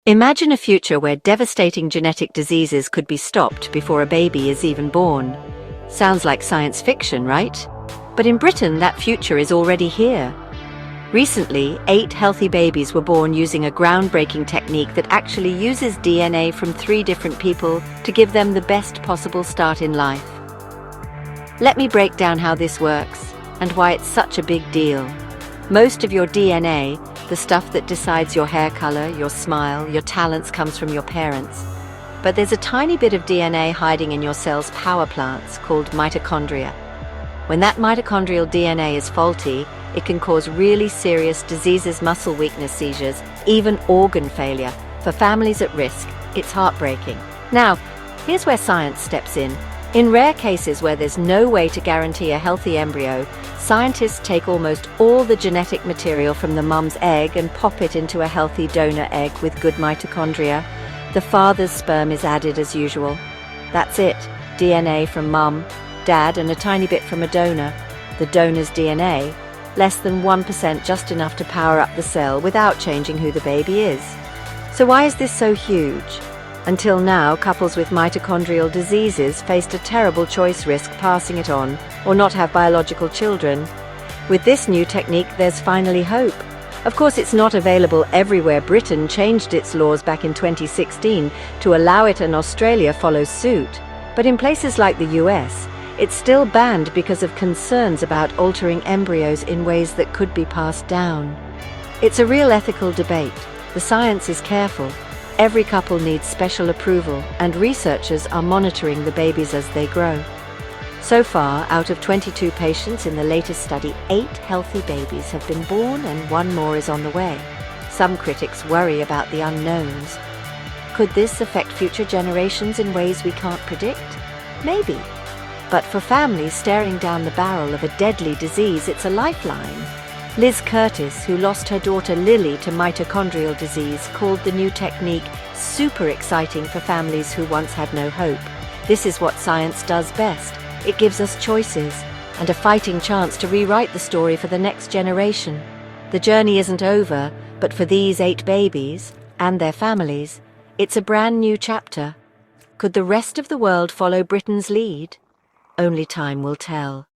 Imagine a future where devastating genetic diseases could be stopped before a baby is even born. Sounds like science fiction, right? But in Britain, that future is already here. Recently, 8 healthy babies were born using a groundbreaking technique that actually uses DNA from 3 different people to give them the best possible start in life. Let me break down how this works and why it's such a big deal. Most of your DNA, the stuff that decides your hair color, your smile, your talents, comes from your parents. But there's a tiny bit of DNA hiding in your cell's power plants called mitochondria. When that mitochondrial DNA is faulty, it can cause really serious diseases, muscle weakness, seizures, even organ failure. For families at risk, it's heartbreaking. Now, here's where science steps in. In rare cases where there's no way to guarantee a healthy embryo, scientists take almost all the genetic material from the mum's egg and pop it into a healthy donor egg with good mitochondria. The father's sperm is added as usual. That's it. DNA from mum, dad, and a tiny bit from a donor. The donor's DNA, less than 1%, just enough to power up the cell without changing who the baby is. So why is this so huge? Until now, couples with mitochondrial diseases faced a terrible choice: risk passing it on or not have biological children. With this new technique, there's finally hope. Of course, it's not available everywhere. Britain changed its laws back in 2016 to allow it, and Australia follows suit. But in places like the US, it's still banned because of concerns about altering embryos in ways that could be passed down. It's a real ethical debate. The science is careful. Every couple needs special approval, and researchers are monitoring the babies as they grow. So far, out of 22 patients in the latest study, 8 healthy babies have been born and 1 more is on the way. Some critics worry about the unknowns. Could this affect future generations in ways we can't predict? Maybe. But for families staring down the barrel of a deadly disease, it's a lifeline. Liz Curtis, who lost her daughter Lily to mitochondrial disease, called the new technique super exciting for families who once had no hope. This is what science does best. It gives us choices and a fighting chance to rewrite the story for the next generation. The journey isn't over, but for these 8 babies and their families, it's a brand new chapter. Could the rest of the world follow Britain's lead? Only time will tell.